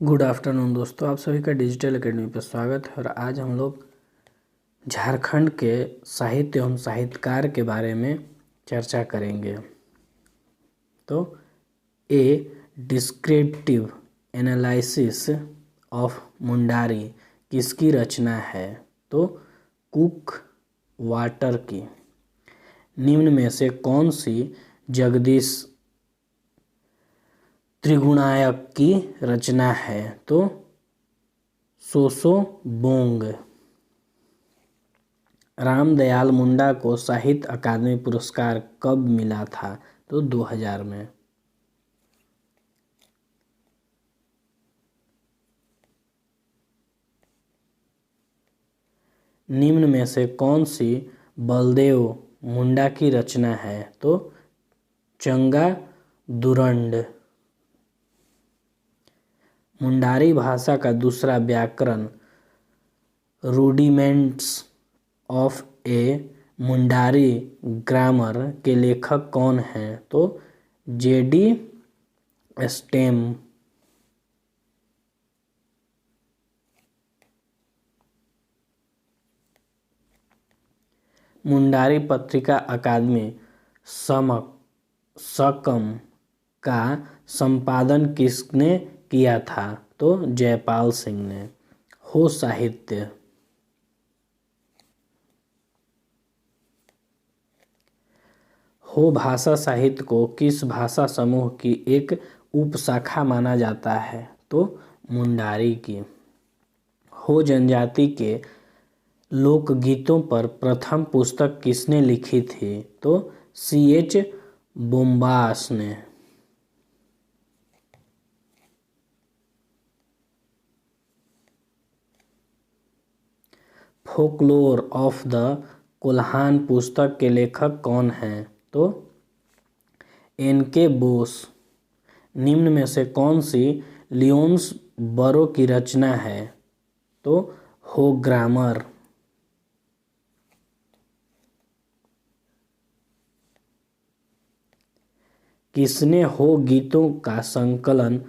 Good afternoon दोस्तों, आप सभी का डिजिटल एकेडमी पर स्वागत है। और आज हम लोग झारखंड के साहित्य एवं साहित्यकार के बारे में चर्चा करेंगे। तो ए डिस्क्रिप्टिव एनालिसिस ऑफ मुंडारी किसकी रचना है? तो कुक वाटर की। निम्न में से कौन सी जगदीश त्रिगुणायक की रचना है? तो सोसोबोंग। रामदयाल मुंडा को साहित्य अकादमी पुरस्कार कब मिला था? तो 2000 में। निम्न में से कौन सी बलदेव मुंडा की रचना है? तो चंगा दुरंड। मुंडारी भाषा का दूसरा व्याकरण rudiments of A Mundari grammar के लेखक कौन हैं? तो जेडी स्टेम। मुंडारी पत्रिका अकादमी सकम का संपादन किसने किया था? तो जयपाल सिंह ने। हो साहित्य। हो भाषा साहित्य को किस भाषा समूह की एक उपशाखा माना जाता है? तो मुंडारी की। हो जनजाति के लोकगीतों पर प्रथम पुस्तक किसने लिखी थी? तो C.H. बोम्बास ने। फोकलोर ऑफ द कोल्हान पुस्तक के लेखक कौन हैं? तो N.K. बोस। निम्न में से कौन सी लियोन्स बरो की रचना है? तो हो ग्रामर। किसने हो गीतों का संकलन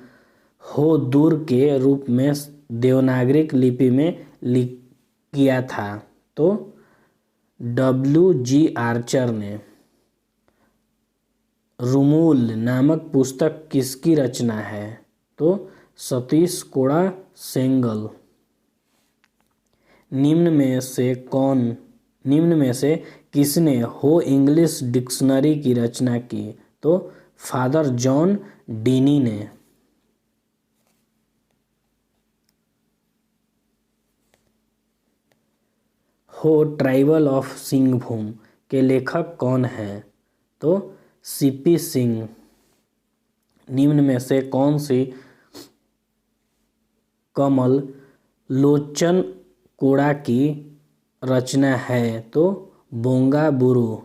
हो दूर के रूप में देवनागरी लिपि में किया था? तो W.G. आर्चर ने। रुमुल नामक पुस्तक किसकी रचना है? तो सतीश कोड़ा सेंगल। निम्न में से किसने हो इंग्लिश डिक्शनरी की रचना की? तो फादर जॉन डीनी ने। हो ट्राइबल ऑफ सिंहभूम के लेखक कौन हैं? तो C.P. सिंह। निम्न में से कौन सी कमल लोचन कोड़ा की रचना है? तो बोंगा बुरु।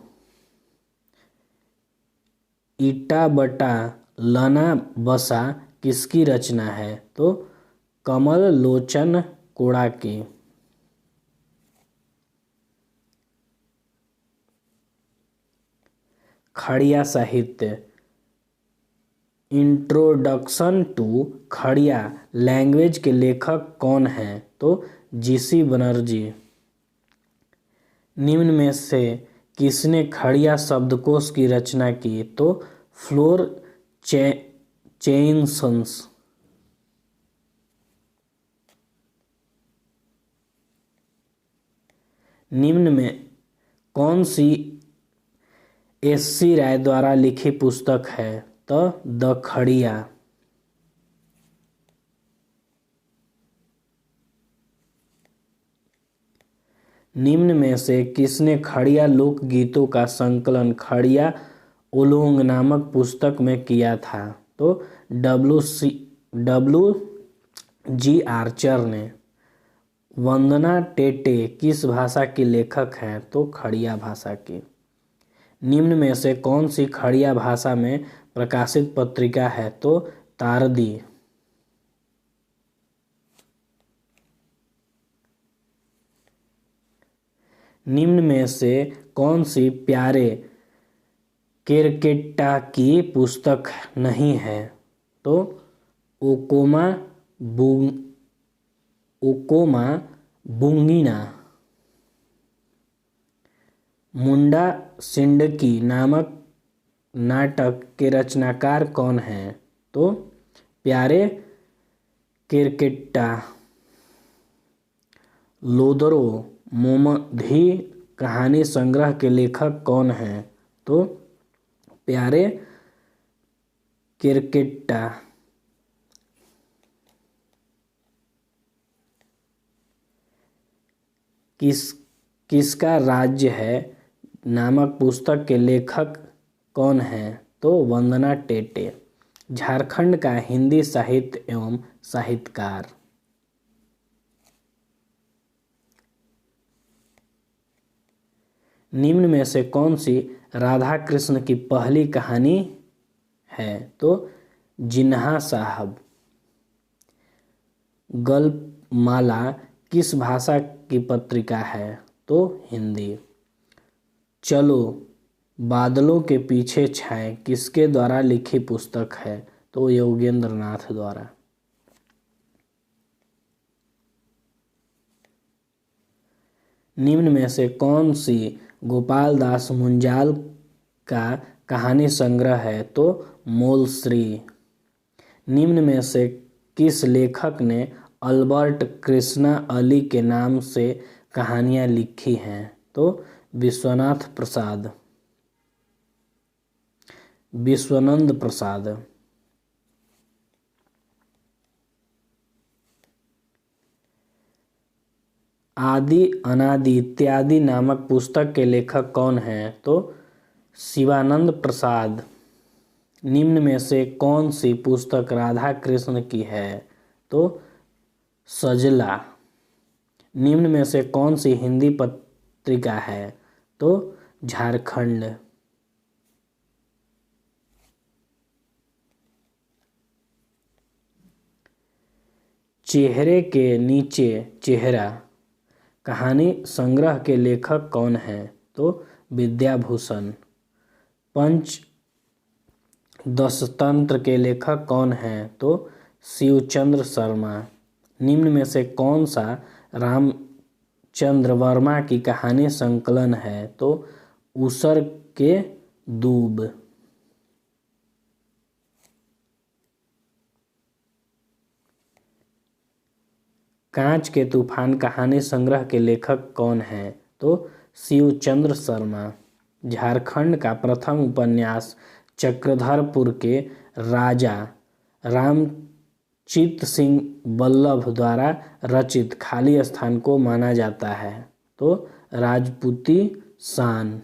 ईटा बटा लना बसा किसकी रचना है? तो कमल लोचन कोड़ा की। खड़िया साहित्य। इंट्रोडक्शन टू खड़िया लैंग्वेज के लेखक कौन हैं? तो G.C. बनर्जी। निम्न में से किसने खड़िया शब्दकोश की रचना की? तो फ्लोर चेइनसन्स। निम्न में कौन सी S.C. राय द्वारा लिखी पुस्तक है? तो द खड़िया। निम्न में से किसने खड़िया लोकगीतों का संकलन खड़िया ओलोंग नामक पुस्तक में किया था? तो W.G. आर्चर ने। वंदना टेटे किस भाषा की लेखक हैं? तो खड़िया भाषा की। निम्न में से कौन सी खड़िया भाषा में प्रकाशित पत्रिका है? तो तारदी। निम्न में से कौन सी प्यारे केरकेट्टा की पुस्तक नहीं है? तो ओकोमा ओकोमा बुंगीना। मुंडा सिंडकी नामक नाटक के रचनाकार कौन हैं? तो प्यारे केरकेट्टा। लोदरो मोमधी कहानी संग्रह के लेखक कौन हैं? तो प्यारे केरकेट्टा। किसका राज्य है नामक पुस्तक के लेखक कौन हैं? तो वंदना टेटे। झारखंड का हिंदी साहित्य एवं साहित्यकार। निम्न में से कौन सी राधा कृष्ण की पहली कहानी है? तो जिन्हा साहब। गल्पमाला किस भाषा की पत्रिका है? तो हिंदी। चलो बादलों के पीछे छाए किसके द्वारा लिखी पुस्तक है? तो योगेंद्र नाथ द्वारा। निम्न में से कौन सी गोपाल दास मुंजाल का कहानी संग्रह है? तो मोलश्री। निम्न में से किस लेखक ने अल्बर्ट कृष्णा अली के नाम से कहानियां लिखी हैं? तो विश्वनाथ प्रसाद। विश्वनंद प्रसाद। आदि अनादि इत्यादि नामक पुस्तक के लेखक कौन हैं? तो शिवानंद प्रसाद। निम्न में से कौन सी पुस्तक राधा कृष्ण की है? तो सजला। निम्न में से कौन सी हिंदी पत्रिका है? तो झारखंड। चेहरे के नीचे चेहरा कहानी संग्रह के लेखक कौन हैं? तो विद्याभूषण। पंच दशतंत्र के लेखक कौन हैं? तो शिवचंद्र शर्मा। निम्न में से कौन सा रामचंद्र वर्मा की कहानी संकलन है? तो ऊसर के दूब। कांच के तूफान कहानी संग्रह के लेखक कौन हैं? तो शिवचंद्र शर्मा। झारखंड का प्रथम उपन्यास चक्रधरपुर के राजा रामचित सिंह वल्लभ द्वारा रचित खाली स्थान को माना जाता है? तो राजपूती शान।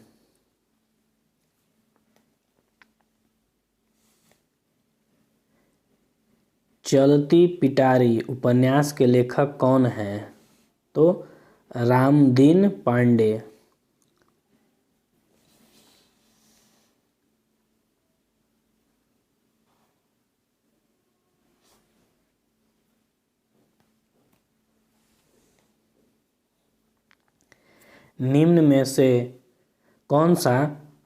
चलती पिटारी उपन्यास के लेखक कौन हैं? तो रामदीन पांडे। निम्न में से कौन सा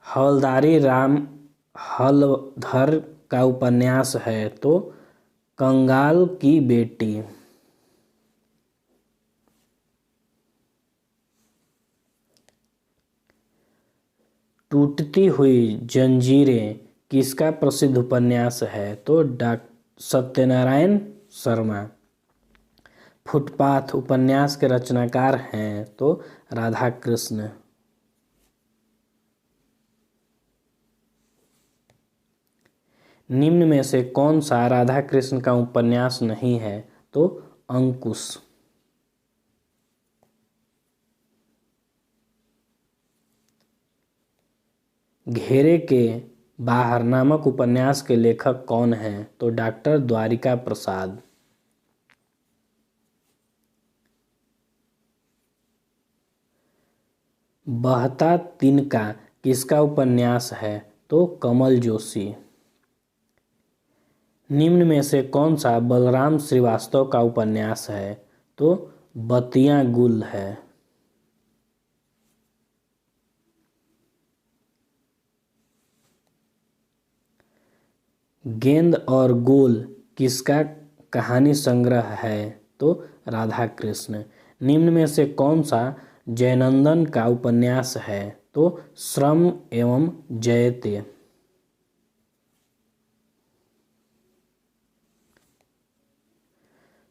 हवलदारी राम हलधर का उपन्यास है? तो कंगाल की बेटी। टूटती हुई जंजीरें किसका प्रसिद्ध उपन्यास है? तो सत्यनारायण शर्मा। फुटपाथ उपन्यास के रचनाकार हैं? तो राधा कृष्ण। निम्न में से कौन सा राधा कृष्ण का उपन्यास नहीं है? तो अंकुश। घेरे के बाहर नामक उपन्यास के लेखक कौन हैं? तो डॉक्टर द्वारिका प्रसाद। बहता तिनका किसका उपन्यास है? तो कमल जोशी। निम्न में से कौन सा बलराम श्रीवास्तव का उपन्यास है? तो बत्तियां गुल है। गेंद और गोल किसका कहानी संग्रह है? तो राधा कृष्ण। निम्न में से कौन सा जयनंदन का उपन्यास है? तो श्रम एवं जयते।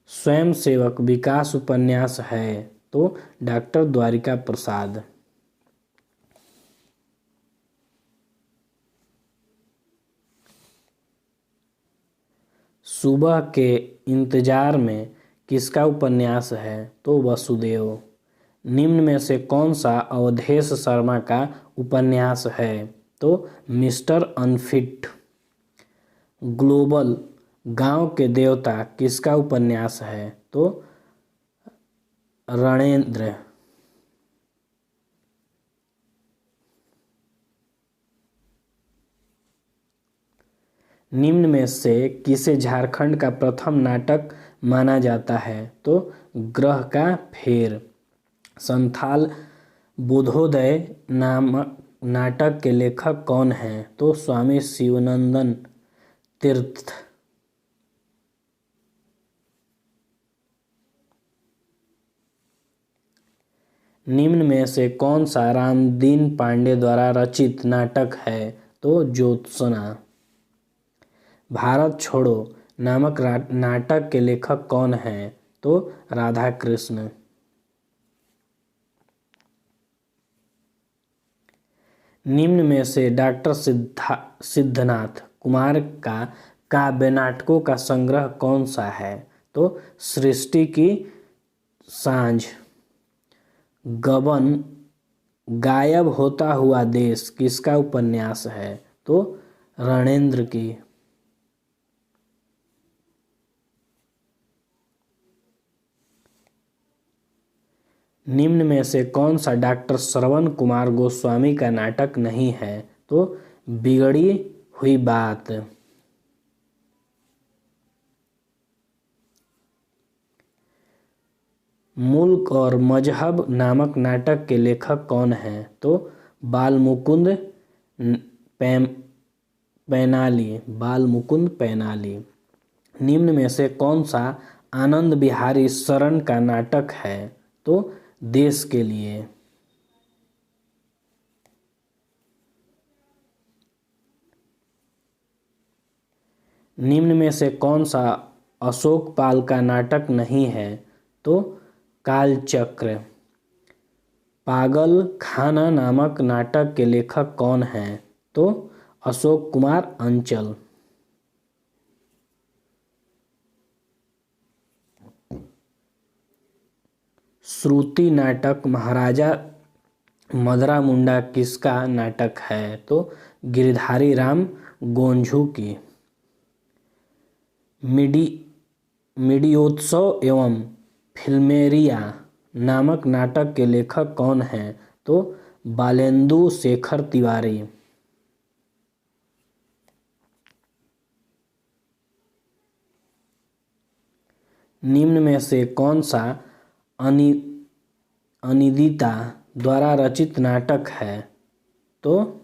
स्वयंसेवक विकास उपन्यास है? तो डॉक्टर द्वारिका प्रसाद। सुबह के इंतजार में किसका उपन्यास है? तो वसुदेव। निम्न में से कौन सा अवधेश शर्मा का उपन्यास है? तो मिस्टर अनफिट। ग्लोबल गांव के देवता किसका उपन्यास है? तो रणेंद्र। निम्न में से किसे झारखंड का प्रथम नाटक माना जाता है? तो ग्रह का फेर। संथाल बोधोदय नामक नाटक के लेखक कौन हैं? तो स्वामी शिवानंद तीर्थ। निम्न में से कौन सा रामदीन पांडे द्वारा रचित नाटक है? तो ज्योत्सना। भारत छोड़ो नामक नाटक के लेखक कौन हैं? तो राधा कृष्ण। निम्न में से डॉक्टर सिद्धनाथ कुमार का काव्य नाटकों का संग्रह कौन सा है? तो सृष्टि की सांझ। गबन गायब होता हुआ देश किसका उपन्यास है? तो रणेंद्र की। निम्न में से कौन सा डॉक्टर श्रवण कुमार गोस्वामी का नाटक नहीं है? तो बिगड़ी हुई बात। मुल्क और मजहब नामक नाटक के लेखक कौन हैं? तो बालमुकुंद पैनाली। निम्न में से कौन सा आनंद बिहारी शरण का नाटक है? तो देश के लिए। निम्न में से कौन सा अशोक पाल का नाटक नहीं है? तो कालचक्र। पागल खाना नामक नाटक के लेखक कौन हैं? तो अशोक कुमार अंचल। श्रुति नाटक महाराजा मदरा मुंडा किसका नाटक है? तो गिरधारी राम गोंझू की। मिडियोत्सव एवं फिल्मेरिया नामक नाटक के लेखक कौन हैं? तो बालेंदु शेखर तिवारी। निम्न में से कौन सा अनिदिता द्वारा रचित नाटक है? तो